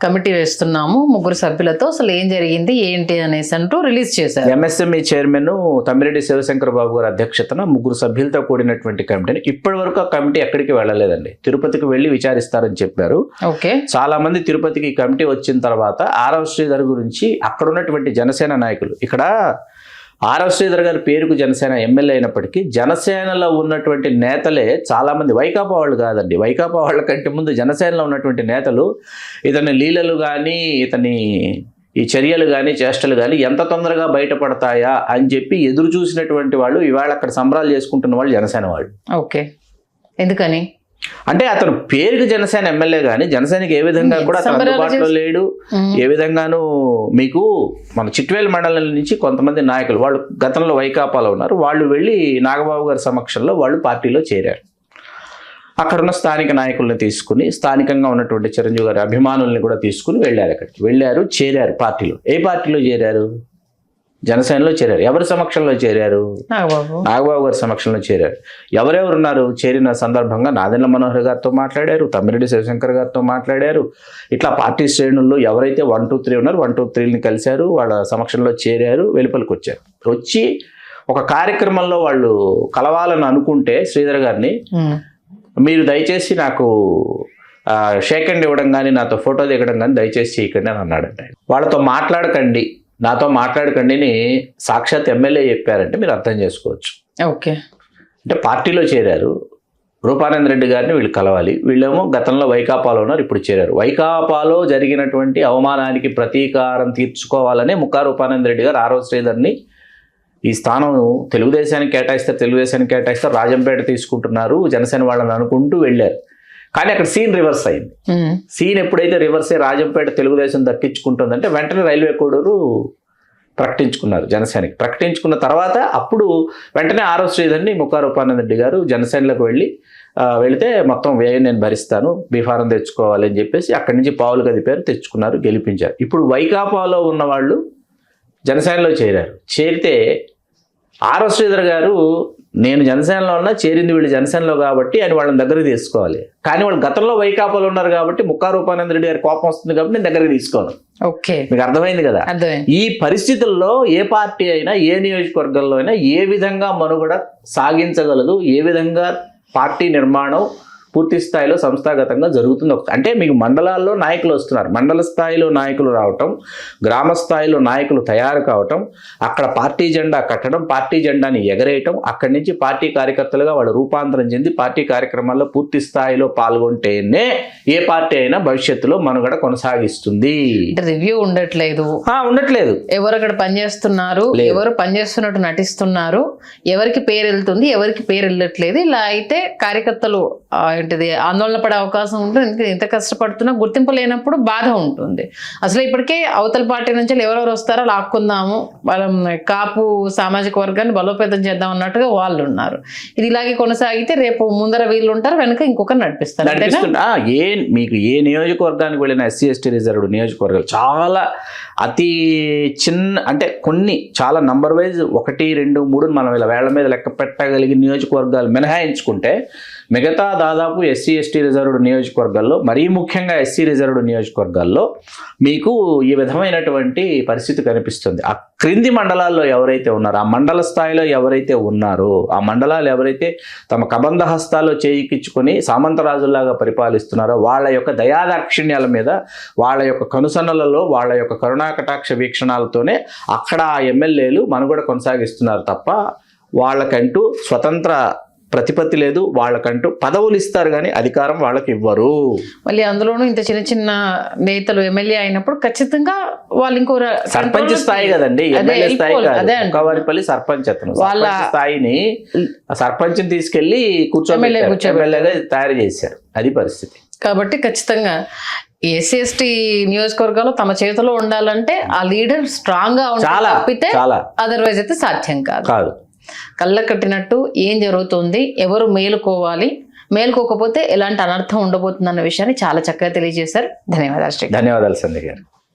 Committee వేస్తున్నాము 3 సభ్యులతో, అసలు ఏం జరిగింది ఏంటి అనేసి అంటూ రిలీజ్ చేశారు. ఎంఎస్ఎంఈ చైర్మన్ తమ్మిరెడ్డి శివశంకర్ బాబు గారి అధ్యక్షతన 3 సభ్యులతో కూడినటువంటి కమిటీని ఇప్పటి వరకు ఆ కమిటీ ఎక్కడికి వెళ్ళలేదండి. తిరుపతికి వెళ్ళి విచారిస్తారని చెప్పారు. ఓకే, చాలా మంది తిరుపతికి కమిటీ వచ్చిన తర్వాత ఆర్ఎస్ శ్రీధర్ గురించి అక్కడ ఉన్నటువంటి జనసేన నాయకులు, ఇక్కడ ఆర్ఎస్ శ్రీధర్ గారి పేరుకు జనసేన ఎమ్మెల్యే అయినప్పటికీ జనసేనలో ఉన్నటువంటి నేతలే చాలామంది వైకాపా వాళ్ళు కాదండి. వైకాపా వాళ్ళ కంటే ముందు జనసేనలో ఉన్నటువంటి నేతలు ఇతని లీలలు కానీ ఇతని ఈ చర్యలు కానీ చేష్టలు కానీ ఎంత తొందరగా బయటపడతాయా అని చెప్పి ఎదురు చూసినటువంటి వాళ్ళు ఇవాళ అక్కడ సంబరాలు చేసుకుంటున్న వాళ్ళు జనసేన వాళ్ళు. ఓకే, ఎందుకని అంటే అతను పేరుకి జనసేన ఎమ్మెల్యే కానీ జనసేనకి ఏ విధంగా కూడా అతను అందుబాటులో లేడు. ఏ విధంగానూ మీకు మన చిట్వేలు మండలం నుంచి కొంతమంది నాయకులు వాళ్ళు గతంలో వైకాపాలో ఉన్నారు, వాళ్ళు వెళ్ళి నాగబాబు గారి సమక్షంలో వాళ్ళు పార్టీలో చేరారు. అక్కడున్న స్థానిక నాయకుల్ని తీసుకుని స్థానికంగా ఉన్నటువంటి చిరంజీవి గారి అభిమానుల్ని కూడా తీసుకుని వెళ్ళారు. అక్కడికి వెళ్ళారు, చేరారు పార్టీలో. ఏ పార్టీలో చేరారు? జనసేనలో చేరారు. ఎవరి సమక్షంలో చేరారు? నాగబాబు గారి సమక్షంలో చేరారు. ఎవరెవరున్నారు చేరిన సందర్భంగా? నాదెండ్ల మనోహర్ గారితో మాట్లాడారు, తమ్మిరెడ్డి శివశంకర్ గారితో మాట్లాడారు. ఇట్లా పార్టీ శ్రేణుల్లో ఎవరైతే 1, 2, 3 ఉన్నారు 1, 2, 3ని కలిశారు, వాళ్ళ సమక్షంలో చేరారు, వెలుపలికి వచ్చారు. వచ్చి ఒక కార్యక్రమంలో వాళ్ళు కలవాలని అనుకుంటే శ్రీధర్ గారిని, మీరు దయచేసి నాకు షేక్ హ్యాండ్ ఇవ్వడం కానీ నాతో ఫోటో దిగడం కానీ దయచేసి చేయకండి అని అన్నాడంట. వాళ్ళతో మాట్లాడకండి, నాతో మాట్లాడకండి అని సాక్షాత్ ఎమ్మెల్యే చెప్పారంటే మీరు అర్థం చేసుకోవచ్చు. ఓకే, అంటే పార్టీలో చేరారు, రూపానంద రెడ్డి గారిని వీళ్ళు కలవాలి. వీళ్ళేమో గతంలో వైకాపాలో ఉన్నారు, ఇప్పుడు చేరారు. వైకాపాలో జరిగినటువంటి అవమానానికి ప్రతీకారం తీర్చుకోవాలనే ముక్కా రూపానంద రెడ్డి గారు ఆర్ఎస్ శ్రీధర్ని ఈ స్థానం తెలుగుదేశానికి కేటాయిస్తారు, రాజంపేట తీసుకుంటున్నారు జనసేన వాళ్ళని అనుకుంటూ వెళ్ళారు. కానీ అక్కడ సీన్ రివర్స్ అయింది. సీన్ ఎప్పుడైతే రివర్స్ అయ్యి రాజంపేట తెలుగుదేశం దక్కించుకుంటుందంటే వెంటనే రైల్వే కోడూరు ప్రకటించుకున్నారు జనసేనకి. ప్రకటించుకున్న తర్వాత అప్పుడు వెంటనే ఆర్ఎస్ శ్రీధర్ని ముక్కా రూపానంద రెడ్డి గారు జనసేనలోకి వెళితే మొత్తం వ్యయం నేను భరిస్తాను, బీఫారం తెచ్చుకోవాలి అని చెప్పేసి అక్కడి నుంచి పావులు కదిపారు, తెచ్చుకున్నారు, గెలిపించారు. ఇప్పుడు వైకాపాలో ఉన్న వాళ్ళు జనసేనలో చేరారు. చేరితే ఆర్ఎస్ శ్రీధర్ గారు నేను జనసేనలో ఉన్నా, చేరింది వీళ్ళు జనసేనలో కాబట్టి అని వాళ్ళని దగ్గరికి తీసుకోవాలి. కానీ వాళ్ళు గతంలో వైకాపాలో ఉన్నారు కాబట్టి ముక్కా రూపానంద రెడ్డి గారి కోపం వస్తుంది కాబట్టి నేను దగ్గరికి తీసుకోను. ఓకే, మీకు అర్థమైంది కదా? ఈ పరిస్థితుల్లో ఏ పార్టీ అయినా ఏ నియోజకవర్గంలో అయినా ఏ విధంగా మనుగడ సాగించగలదు, ఏ విధంగా పార్టీ నిర్మాణం పూర్తి స్థాయిలో సంస్థాగతంగా జరుగుతుంది. అంటే మీకు మండలాల్లో నాయకులు వస్తున్నారు, మండల స్థాయిలో నాయకులు రావటం, గ్రామ స్థాయిలో నాయకులు తయారు కావటం, అక్కడ పార్టీ జెండా కట్టడం, పార్టీ జెండాని ఎగరేయటం, అక్కడి నుంచి పార్టీ కార్యకర్తలుగా వాళ్ళు రూపాంతరం చెంది పార్టీ కార్యక్రమాల్లో పూర్తి స్థాయిలో పాల్గొంటేనే ఏ పార్టీ అయినా భవిష్యత్తులో మనుగడ కొనసాగిస్తుంది. రివ్యూ ఉండట్లేదు, ఎవరు అక్కడ పనిచేస్తున్నారు, ఎవరు పనిచేస్తున్నట్టు నటిస్తున్నారు, ఎవరికి పేరు వెళ్తుంది, ఎవరికి పేరు వెళ్ళట్లేదు. ఇలా అయితే కార్యకర్తలు ఏంటిది ఆందోళన పడే అవకాశం ఉంటుంది. ఎంత కష్టపడుతున్నా గుర్తింపు లేనప్పుడు బాధ ఉంటుంది. అసలు ఇప్పటికే అవతల పార్టీ నుంచి ఎవరెవరు వస్తారో లాక్కుందాము, వాళ్ళ కాపు సామాజిక వర్గాన్ని బలోపేతం చేద్దాం అన్నట్టుగా వాళ్ళు ఉన్నారు. ఇది ఇలాగే కొనసాగితే రేపు ముందర వీళ్ళు ఉంటారు, వెనక ఇంకొకరు నడిపిస్తారు. మీకు ఏ నియోజకవర్గానికి వెళ్ళిన ఎస్సీ ఎస్టీ రిజర్వ్డ్ నియోజకవర్గాలు చాలా అతి చిన్న, అంటే కొన్ని చాలా నంబర్ వైజ్ 1, 2, 3 మనం ఇలా వేళ్ల మీద లెక్క పెట్టగలిగిన నియోజకవర్గాలు మినహాయించుకుంటే మిగతా దాదాపు ఎస్సీ ఎస్టీ రిజర్వ్డ్ నియోజకవర్గాల్లో, మరీ ముఖ్యంగా ఎస్సీ రిజర్వ్డ్ నియోజకవర్గాల్లో మీకు ఈ విధమైనటువంటి పరిస్థితి కనిపిస్తుంది. ఆ క్రింది మండలాల్లో ఎవరైతే ఉన్నారో, ఆ మండల స్థాయిలో ఎవరైతే ఉన్నారో, ఆ మండలాలు ఎవరైతే తమ కబంధ హస్తాల్లో చేయికిచ్చుకొని సామంతరాజుల్లాగా పరిపాలిస్తున్నారో వాళ్ళ యొక్క దయాదాక్షిణ్యాల మీద, వాళ్ళ యొక్క కనుసన్నలలో, వాళ్ళ యొక్క కరుణాకటాక్ష వీక్షణాలతోనే అక్కడ ఆ ఎమ్మెల్యేలు మనుగడ కొనసాగిస్తున్నారు తప్ప వాళ్ళకంటూ స్వతంత్ర ప్రతిపత్తి లేదు, వాళ్ళకంటూ పదవులు ఇస్తారు కానీ అధికారం వాళ్ళకి ఇవ్వరు. మళ్ళీ అందులోనూ ఇంత చిన్న చిన్న నేతలు ఎమ్మెల్యే అయినప్పుడు ఖచ్చితంగా వాళ్ళు ఇంకో సర్పంచ్ స్థాయి కదండి, ఎమ్మెల్యే స్థాయి కాదు. కవారిపల్లి సర్పంచ్ అతను వాళ్ళ స్థాయిని సర్పంచ్ని తీసుకెళ్లి ఎమ్మెల్యేగా తయారు చేశారు. అది పరిస్థితి. కాబట్టి ఖచ్చితంగా ఎస్సీ ఎస్టీ నియోజకవర్గాలు తమ చేతిలో ఉండాలంటే ఆ లీడర్ స్ట్రాంగ్ గా ఉంటే అదర్వైజ్ అయితే సాధ్యం కాదు. కళ్ళ కట్టినట్టు ఏం జరుగుతుంది, ఎవరు మేలుకోవాలి, మేలుకోకపోతే ఎలాంటి అనర్థం ఉండబోతుంది అన్న విషయాన్ని చాలా చక్కగా తెలియజేశారు. ధన్యవాదాలు. ధన్యవాదాలు సంధ్య గారు.